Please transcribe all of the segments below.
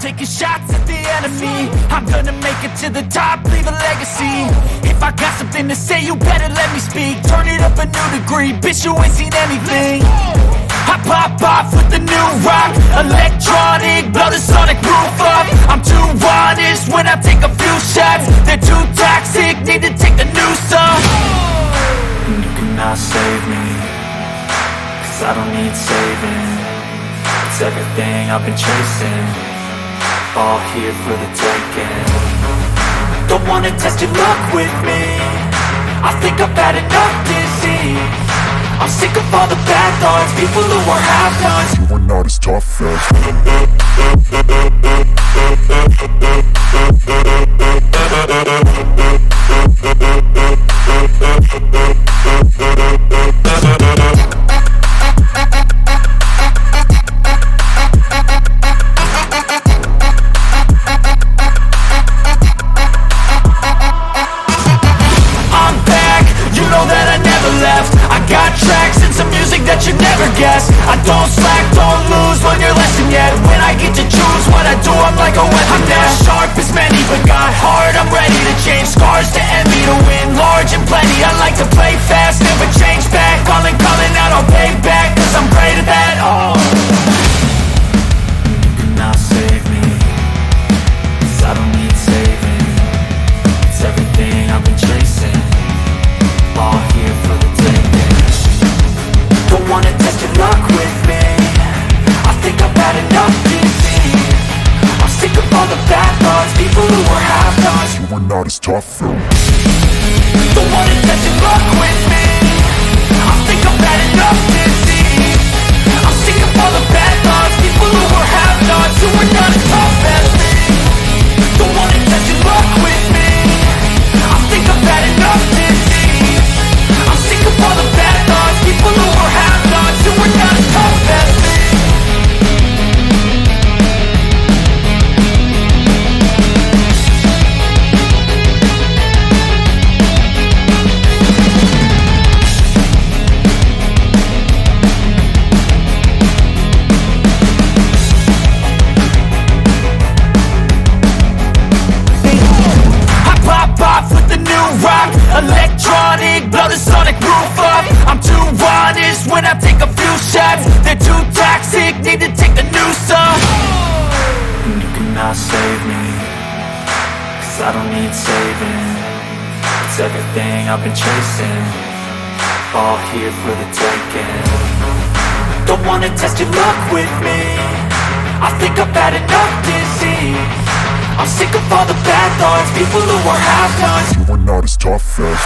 taking shots at the enemy. I'm gonna make it to the top, leave a legacy. If I got something to say, you better let me speak. Turn it up a new degree, bitch, you ain't seen anything. I pop off with the new rock, electronic, blow the sonic roof up. I'm too honest when I take a few shots. They're too toxic, need to take the noose off. And you cannot save me, 'cause I don't need saving. It's everything I've been chasing, all here for the taking. Don't wanna test your luck with me, I think I've had enough disease. I'm sick of all the bad thoughts, people who are half-nots. You were not as tough as I don't slack, don't lose, learn your lesson yet. When I get to choose what I do, I'm like a weapon. I'm not sharp as many, but got heart, I'm ready to change. Scars to envy, to win large and plenty. I like to play fast, never change back. Calling out, I'll pay back, 'cause I'm great at that. Oh, you cannot save me, 'cause I don't need saving. It's everything I've been chasing, all here for the taking. Don't wanna test your luck with me, I think I've had enough disease. I'm sick of all the bad thoughts, people who are half-nots. you were not as tough though. Don't wanna test your luck with me, I think I've had enough disease. I'm sick of all the bad thoughts, people who are half-nots, who are not as tough as me. Don't wanna test your luck with me, I think I've had enough disease. I'm sick of all the bad thoughts, people who are half-nots, who are not as tough as me. Electronic, blow the sonic roof up. I'm too honest when I take a few shots. They're too toxic, need to take the noose off. And you cannot save me, 'cause I don't need saving. It's everything I've been chasing, all here for the taking. Don't wanna test your luck with me, I think I've had enough disease. I'm sick of all the bad thoughts, people who are half-nots. You were not as tough as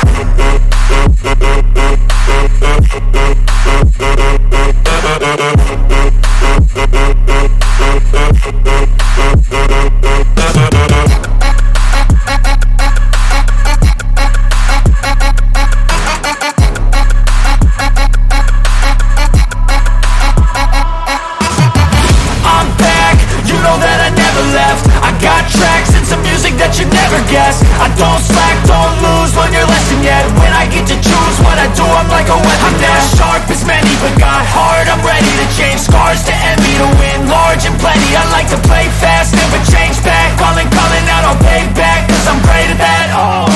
I don't slack, don't lose, learn your lesson yet. When I get to choose what I do, I'm like a weapon. I'm not sharp as many, but got heart, I'm ready to change. Scars to envy, to win large and plenty. I like to play fast, never change back. Calling out, I'll pay back, 'cause I'm great at that. Oh,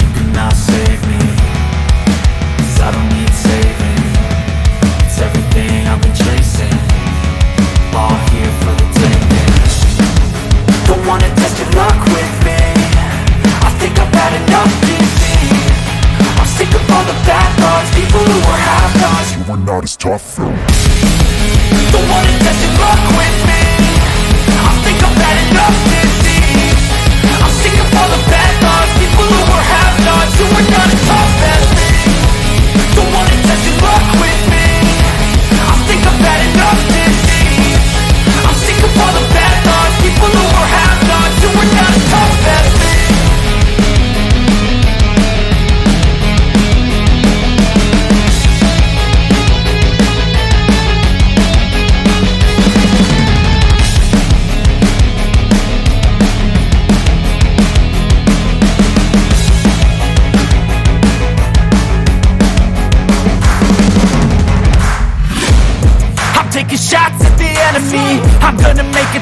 you cannot save me, 'cause I don't need saving. It's everything I've been chasing, all here for the taking. Don't wanna test your luck with me, I think I've had enough disease. I'm sick of all the bad thoughts, people who are half-nots. you were not as tough though. Don't wanna test your luck with me, I think I've had enough disease. I'm sick of all the bad thoughts, people who are half-nots, who are not as tough as me. Don't wanna test your luck with me, I think I've had enough disease. I'm sick of all the bad thoughts, people who are half-nots, who are not as tough as me.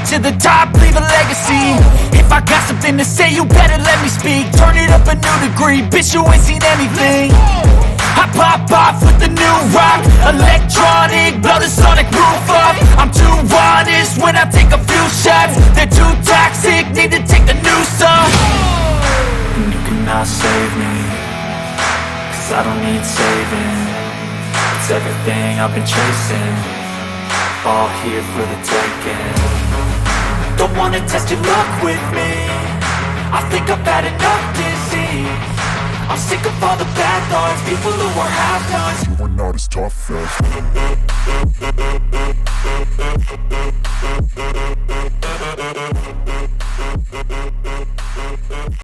to the top, leave a legacy. If I got something to say, you better let me speak. Turn it up a new degree, bitch, you ain't seen anything. I pop off with the new rock, electronic, blow the sonic roof up. I'm too honest when I take a few shots. They're too toxic, need to take the new song. And you cannot save me, cause I don't need saving. It's everything I've been chasing, all here for the taking. Don't wanna test your luck with me, I think I've had enough disease. I'm sick of all the bad thoughts, people who are half-nots. You are not as tough as